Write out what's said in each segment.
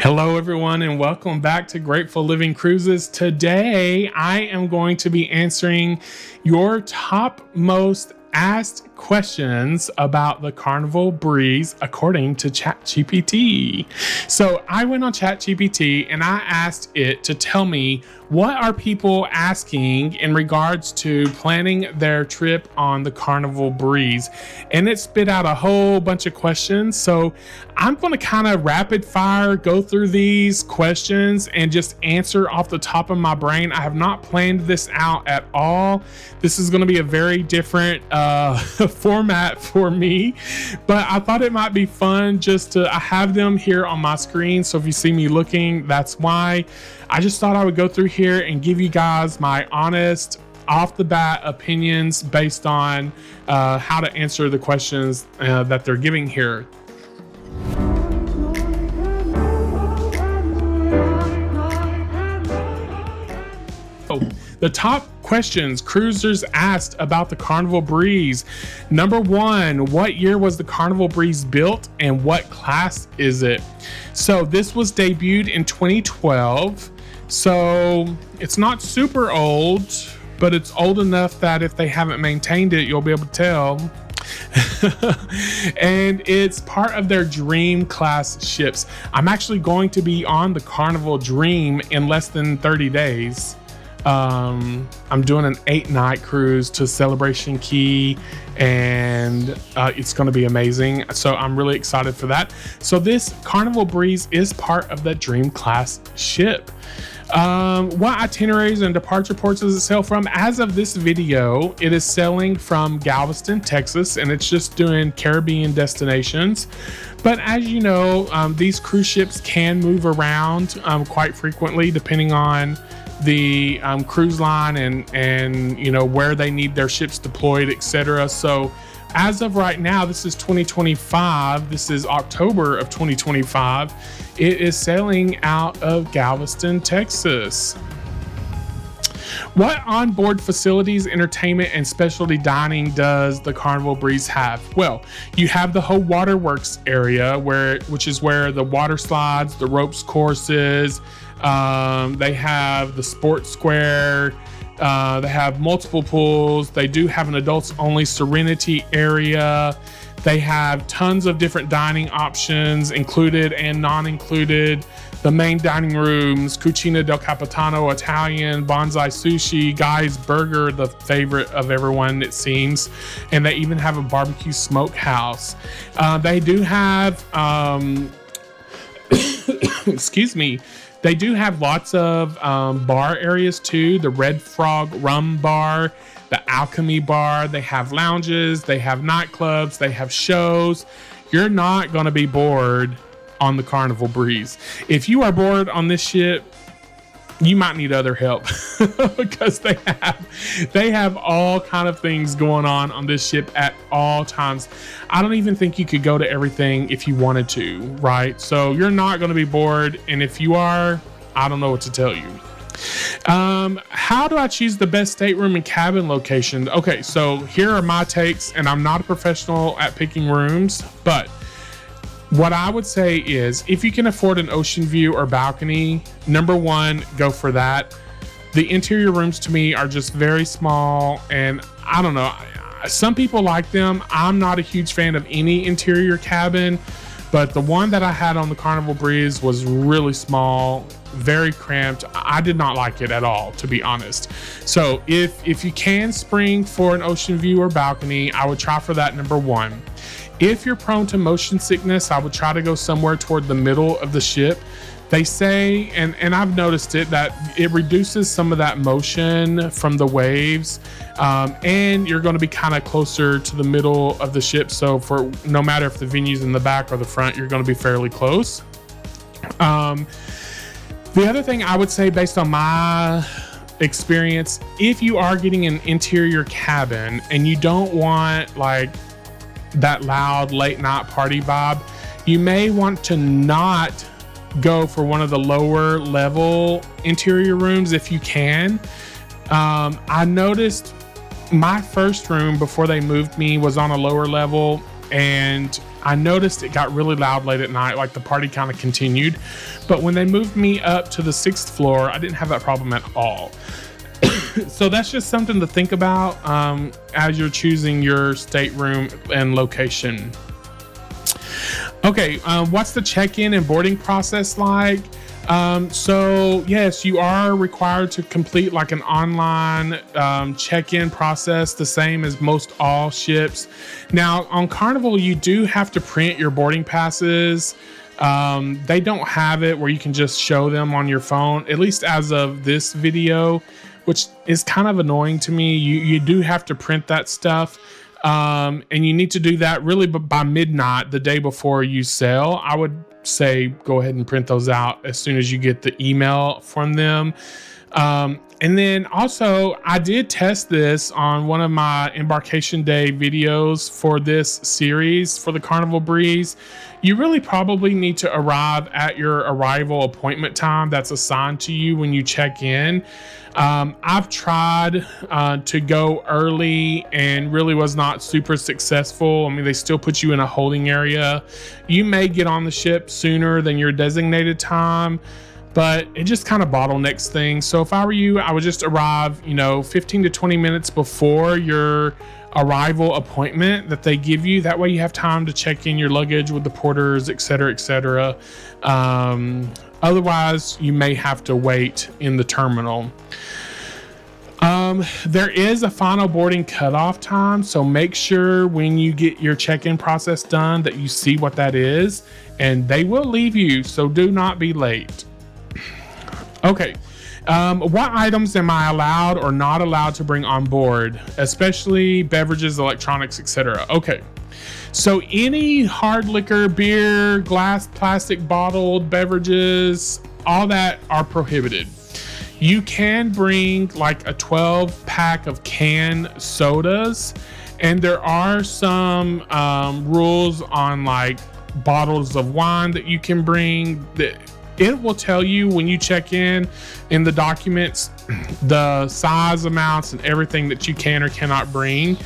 Hello, everyone, and welcome back to Grateful Living Cruises. Today, I am going to be answering your top most asked questions about the Carnival Breeze according to ChatGPT. So I went on ChatGPT and I asked it to tell me what are people asking in regards to planning their trip on the Carnival Breeze, and it spit out a whole bunch of questions. So I'm going to kind of rapid fire go through these questions and just answer off the top of my brain. I have not planned this out at all. This is going to be a very different format for me, but I thought it might be fun just to have them here on my screen. So if you see me looking, that's why. I just thought I would go through here and give you guys my honest, off the bat opinions based on how to answer the questions that they're giving here. The top questions cruisers asked about the Carnival Breeze. Number one, what year was the Carnival Breeze built and what class is it? So this was debuted in 2012. So it's not super old, but it's old enough that if they haven't maintained it, you'll be able to tell. And it's part of their Dream class ships. I'm actually going to be on the Carnival Dream in less than 30 days. I'm doing an 8-night cruise to Celebration Key, and it's going to be amazing. So I'm really excited for that. So this Carnival Breeze is part of that Dream class ship. What itineraries and departure ports does it sail from? As of this video, it is sailing from Galveston, Texas, and it's just doing Caribbean destinations. But as you know, these cruise ships can move around quite frequently depending on the cruise line and you know where they need their ships deployed, etc. So as of right now, this is 2025. This is October of 2025. It is sailing out of Galveston, Texas. What onboard facilities, entertainment, and specialty dining does the Carnival Breeze have? Well, you have the whole waterworks area, which is where the water slides, the ropes courses. They have the sports square. They have multiple pools. They do have an adults only Serenity area. They have tons of different dining options, included and non-included. The main dining rooms, Cucina del Capitano, Italian, Bonsai Sushi, Guy's Burger, the favorite of everyone, it seems. And they even have a barbecue smokehouse. They do have, excuse me, they do have lots of bar areas too. The Red Frog Rum Bar, the Alchemy Bar. They have lounges, they have nightclubs, they have shows. You're not going to be bored on the Carnival Breeze. If you are bored on this ship, you might need other help because they have all kind of things going on this ship at all times. I don't even think you could go to everything if you wanted to, right? So you're not going to be bored, and if you are, I don't know what to tell you. How do I choose the best stateroom and cabin location? Okay, so here are my takes, and I'm not a professional at picking rooms, but what I would say is if you can afford an ocean view or balcony, number one, go for that. The interior rooms to me are just very small, and I don't know, some people like them. I'm not a huge fan of any interior cabin, but the one that I had on the Carnival Breeze was really small, very cramped. I did not like it at all, to be honest. So if you can spring for an ocean view or balcony, I would try for that, number one. If you're prone to motion sickness, I would try to go somewhere toward the middle of the ship. They say, and I've noticed it, that it reduces some of that motion from the waves, and you're going to be kind of closer to the middle of the ship. So for no matter if the venue's in the back or the front, you're going to be fairly close. The other thing I would say, based on my experience, if you are getting an interior cabin and you don't want like that loud late night party vibe, you may want to not go for one of the lower level interior rooms if you can. I noticed my first room before they moved me was on a lower level. and I noticed it got really loud late at night, like the party kind of continued. But when they moved me up to the 6th floor, I didn't have that problem at all. So that's just something to think about as you're choosing your stateroom and location. Okay, what's the check-in and boarding process like? So yes, you are required to complete like an online check-in process, the same as most all ships. Now on Carnival, you do have to print your boarding passes. They don't have it where you can just show them on your phone, at least as of this video, which is kind of annoying to me. You do have to print that stuff. And you need to do that really by midnight the day before you sail. I would say go ahead and print those out as soon as you get the email from them. And then also, I did test this on one of my embarkation day videos for this series for the Carnival Breeze. You really probably need to arrive at your arrival appointment time that's assigned to you when you check in. I've tried to go early and really was not super successful. I mean, they still put you in a holding area. You may get on the ship sooner than your designated time, but it just kind of bottlenecks things. So if I were you, I would just arrive, 15 to 20 minutes before your arrival appointment that they give you. That way you have time to check in your luggage with the porters, et cetera, et cetera. Otherwise, you may have to wait in the terminal. There is a final boarding cutoff time, so make sure when you get your check-in process done that you see what that is, and they will leave you, so do not be late. Okay, what items am I allowed or not allowed to bring on board, especially beverages, electronics, etc.? Okay, so any hard liquor, beer, glass, plastic bottled beverages, all that are prohibited. You can bring like a 12 pack of canned sodas, and there are some rules on like bottles of wine that you can bring. It will tell you when you check in the documents the size amounts and everything that you can or cannot bring.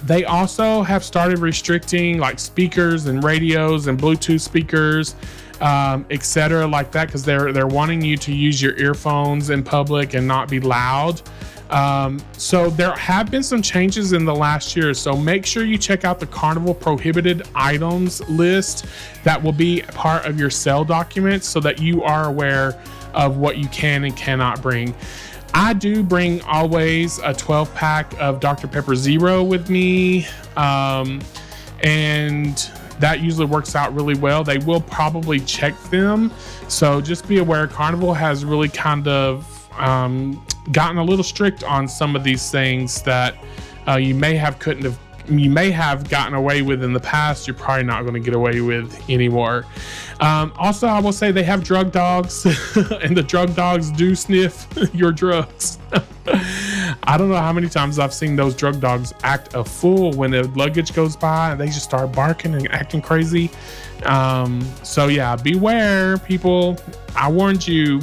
They also have started restricting like speakers and radios and Bluetooth speakers, etc. like that, because they're wanting you to use your earphones in public and not be loud. So there have been some changes in the last year, so make sure you check out the Carnival prohibited items list that will be part of your sale documents so that you are aware of what you can and cannot bring. I do bring always a 12 pack of Dr. Pepper Zero with me, and that usually works out really well. They will probably check them, so just be aware Carnival has really kind of gotten a little strict on some of these things that you may have gotten away with in the past. You're probably not going to get away with anymore. Also, I will say they have drug dogs, and the drug dogs do sniff your drugs. I don't know how many times I've seen those drug dogs act a fool when the luggage goes by and they just start barking and acting crazy. So yeah, beware, people. I warned you.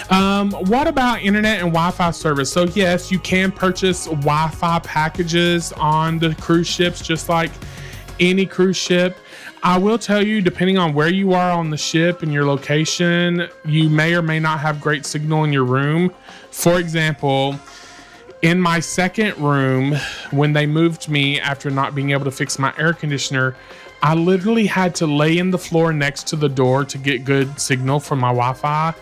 What about internet and Wi-Fi service? So yes, you can purchase Wi-Fi packages on the cruise ships, just like any cruise ship. I will tell you, depending on where you are on the ship and your location, you may or may not have great signal in your room. For example, in my second room, when they moved me after not being able to fix my air conditioner, I literally had to lay in the floor next to the door to get good signal from my Wi-Fi.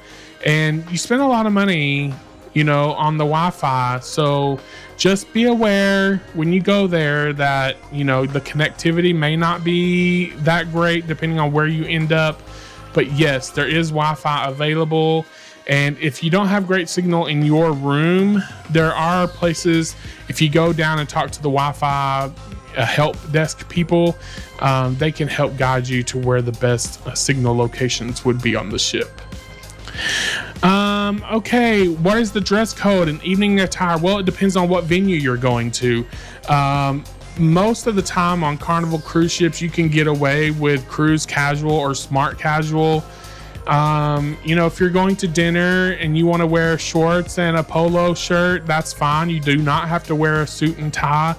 And you spend a lot of money, on the Wi-Fi. So just be aware when you go there that, the connectivity may not be that great depending on where you end up. But yes, there is Wi-Fi available. And if you don't have great signal in your room, there are places, if you go down and talk to the Wi-Fi help desk people, they can help guide you to where the best signal locations would be on the ship. Okay, what is the dress code and evening attire? Well, it depends on what venue you're going to. Most of the time on Carnival cruise ships, you can get away with cruise casual or smart casual. If you're going to dinner and you want to wear shorts and a polo shirt, that's fine. You do not have to wear a suit and tie.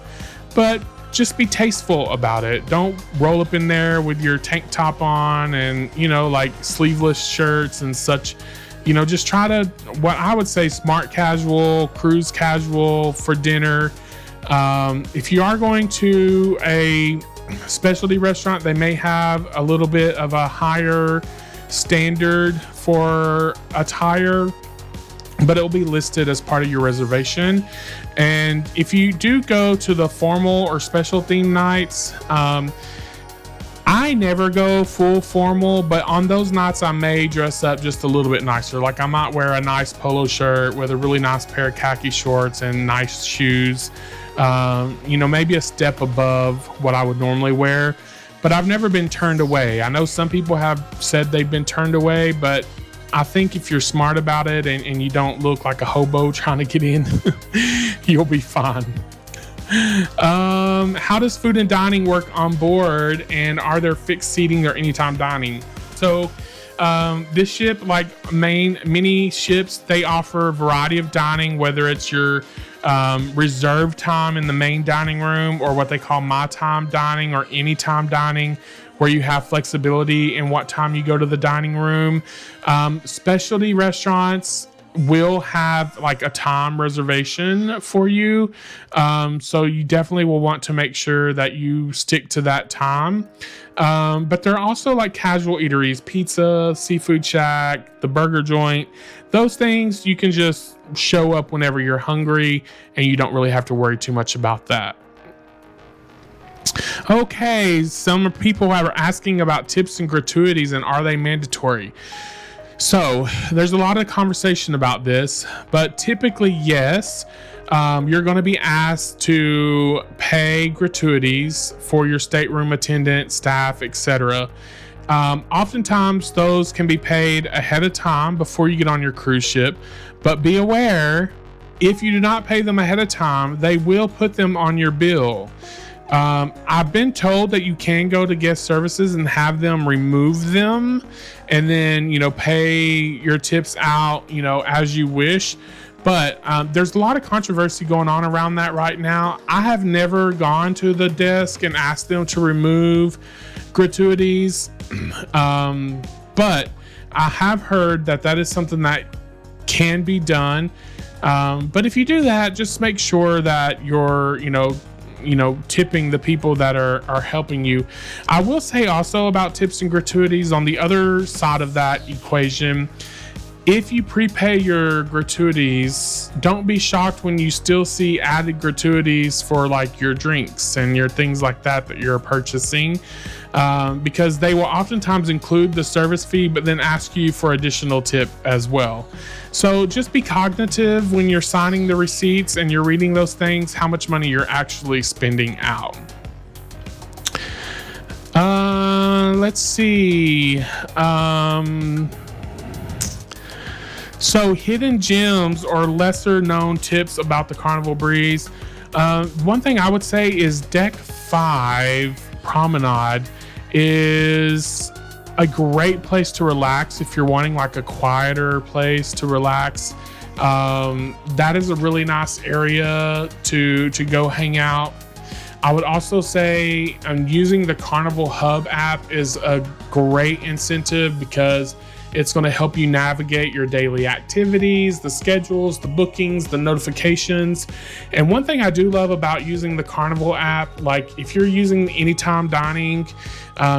But just be tasteful about it. Don't roll up in there with your tank top on and, like sleeveless shirts and such. Just try to, what I would say, smart casual, cruise casual for dinner. If you are going to a specialty restaurant, they may have a little bit of a higher standard for attire, but it'll be listed as part of your reservation. And if you do go to the formal or special theme nights, I never go full formal, but on those nights I may dress up just a little bit nicer. Like I might wear a nice polo shirt with a really nice pair of khaki shorts and nice shoes. Maybe a step above what I would normally wear, but I've never been turned away. I know some people have said they've been turned away, but I think if you're smart about it and you don't look like a hobo trying to get in, you'll be fine. How does food and dining work on board, and are there fixed seating or anytime dining? So this ship, like many ships, they offer a variety of dining, whether it's your reserved time in the main dining room or what they call my time dining or anytime dining, where you have flexibility in what time you go to the dining room. Specialty restaurants will have like a time reservation for you. So you definitely will want to make sure that you stick to that time. But there are also like casual eateries, pizza, seafood shack, the burger joint. Those things you can just show up whenever you're hungry and you don't really have to worry too much about that. Okay, some people are asking about tips and gratuities and are they mandatory? So there's a lot of conversation about this, but typically, yes, you're going to be asked to pay gratuities for your stateroom attendant, staff, etc. Oftentimes, those can be paid ahead of time before you get on your cruise ship, but be aware, if you do not pay them ahead of time, they will put them on your bill. I've been told that you can go to guest services and have them remove them and then, pay your tips out, as you wish. But there's a lot of controversy going on around that right now. I have never gone to the desk and asked them to remove gratuities. But I have heard that is something that can be done. But if you do that, just make sure that you're, tipping the people that are helping you. I will say also about tips and gratuities on the other side of that equation, if you prepay your gratuities, don't be shocked when you still see added gratuities for like your drinks and your things like that you're purchasing, because they will oftentimes include the service fee, but then ask you for additional tip as well. So just be cognitive when you're signing the receipts and you're reading those things, how much money you're actually spending out. Let's see. So hidden gems or lesser known tips about the Carnival Breeze. One thing I would say is Deck 5 Promenade is a great place to relax if you're wanting like a quieter place to relax. That is a really nice area to go hang out. I would also say using the Carnival Hub app is a great incentive because it's going to help you navigate your daily activities, the schedules, the bookings, the notifications. And one thing I do love about using the Carnival app, like if you're using anytime dining,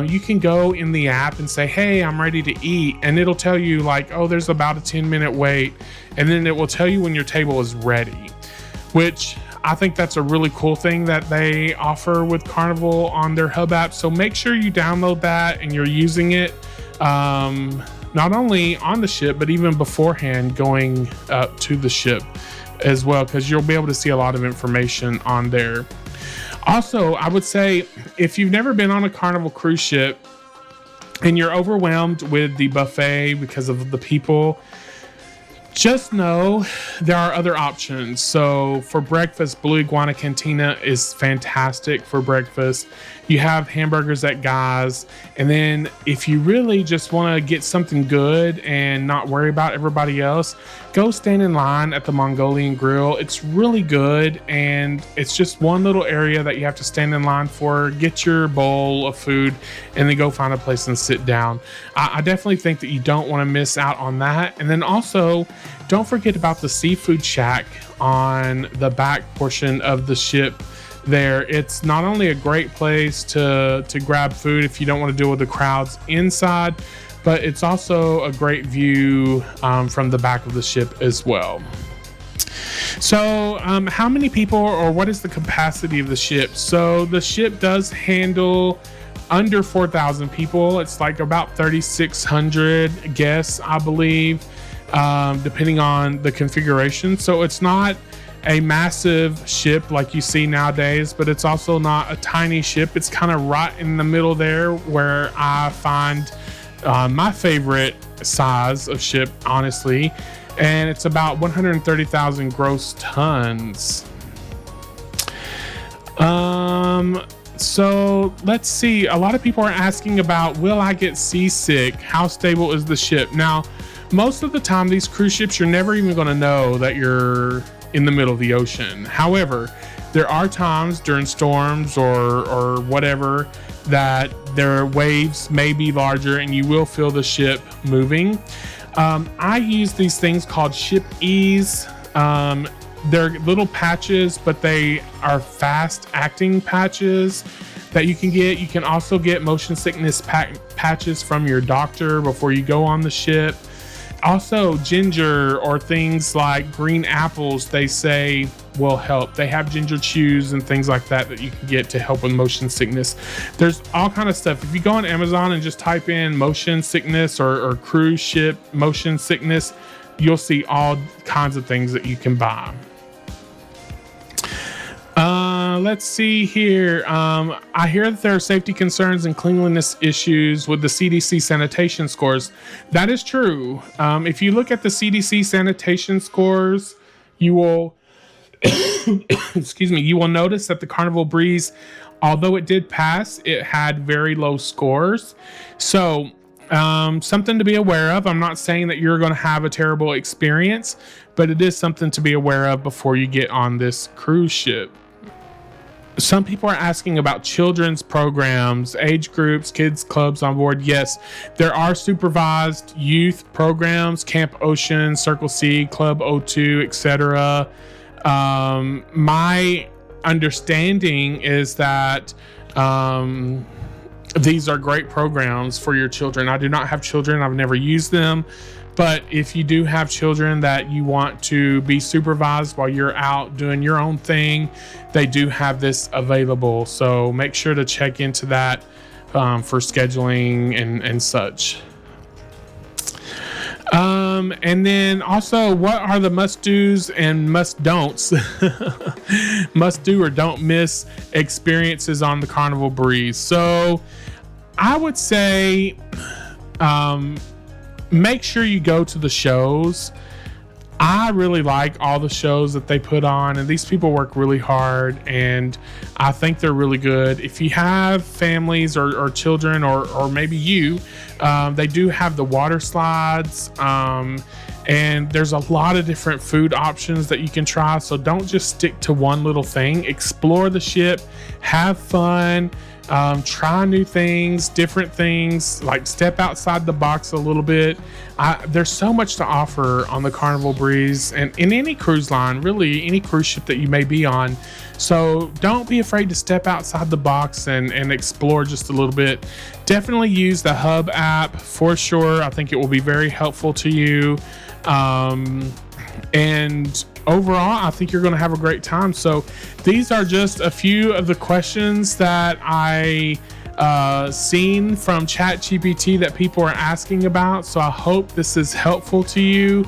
you can go in the app and say, hey, I'm ready to eat. And it'll tell you like, oh, there's about a 10-minute wait. And then it will tell you when your table is ready, which I think that's a really cool thing that they offer with Carnival on their Hub app. So make sure you download that and you're using it. Not only on the ship, but even beforehand going to the ship as well, because you'll be able to see a lot of information on there. Also, I would say if you've never been on a Carnival cruise ship and you're overwhelmed with the buffet because of the people, just know there are other options. So for breakfast, Blue Iguana Cantina is fantastic for breakfast. You have hamburgers at Guy's. And then if you really just want to get something good and not worry about everybody else, go stand in line at the Mongolian Grill. It's really good, and it's just one little area that you have to stand in line for. Get your bowl of food and then go find a place and sit down. I definitely think that you don't want to miss out on that. And then also, don't forget about the seafood shack on the back portion of the ship there. It's not only a great place to grab food if you don't want to deal with the crowds inside, but it's also a great view from the back of the ship as well. So how many people, or what is the capacity of the ship? So the ship does handle under 4,000 people. It's like about 3,600 guests, I believe, depending on the configuration. So it's not a massive ship like you see nowadays, but it's also not a tiny ship. It's kind of right in the middle there, where I find my favorite size of ship, honestly, and it's about 130,000 gross tons. So let's see. A lot of people are asking about, will I get seasick? How stable is the ship? Now, most of the time, these cruise ships, you're never even going to know that you're in the middle of the ocean. However, there are times during storms or whatever that their waves may be larger and you will feel the ship moving. I use these things called ship ease. They're little patches, but they are fast acting patches that you can get. You can also get motion sickness patches from your doctor before you go on the ship. Also, ginger or things like green apples, they say will help. They have ginger chews and things like that you can get to help with motion sickness. There's all kind of stuff. If you go on Amazon and just type in motion sickness or cruise ship motion sickness, you'll see all kinds of things that you can buy. Let's see here. I hear that there are safety concerns and cleanliness issues with the CDC sanitation scores. That is true. If you look at the CDC sanitation scores, you will, excuse me, you will notice that the Carnival Breeze, although it did pass, it had very low scores. So something to be aware of. I'm not saying that you're going to have a terrible experience, but it is something to be aware of before you get on this cruise ship. Some people are asking about children's programs, age groups, kids clubs on board. Yes, there are supervised youth programs, Camp Ocean, Circle C, Club O2, etc. My understanding is that these are great programs for your children. I do not have children. I've never used them. But if you do have children that you want to be supervised while you're out doing your own thing, they do have this available. So make sure to check into that for scheduling and such. And then also, what are the must-dos and must-don'ts? Must-do or don't miss experiences on the Carnival Breeze. So I would say make sure you go to the shows. I really like all the shows that they put on, and these people work really hard, and I think they're really good. If you have families or children or maybe you, they do have the water slides, and there's a lot of different food options that you can try. So don't just stick to one little thing. Explore the ship, have fun, try new things, different things, like step outside the box a little bit. There's so much to offer on the Carnival Breeze and in any cruise line, really any cruise ship that you may be on. So don't be afraid to step outside the box and explore just a little bit. Definitely use the Hub app for sure. I think it will be very helpful to you. And overall, I think you're going to have a great time. So these are just a few of the questions that I seen from ChatGPT that people are asking about. So I hope this is helpful to you.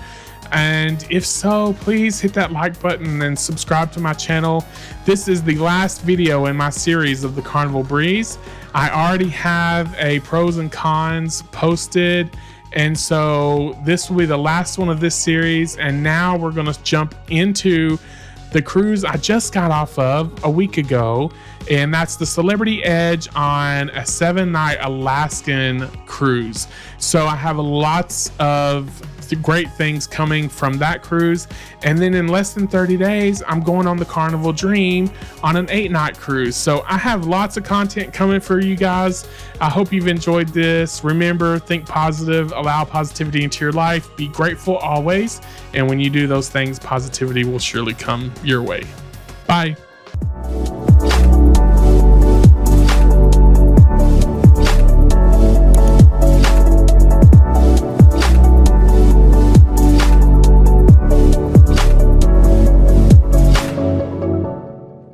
And if so, please hit that like button and subscribe to my channel. This is the last video in my series of the Carnival Breeze. I already have a pros and cons posted. And so this will be the last one of this series. And now we're going to jump into the cruise I just got off of a week ago. and that's the Celebrity Edge on a 7-night Alaskan cruise. So I have lots of great things coming from that cruise. And then in less than 30 days, I'm going on the Carnival Dream on an 8-night cruise. So I have lots of content coming for you guys. I hope you've enjoyed this. Remember, think positive, allow positivity into your life, be grateful always. And when you do those things, positivity will surely come your way. Bye.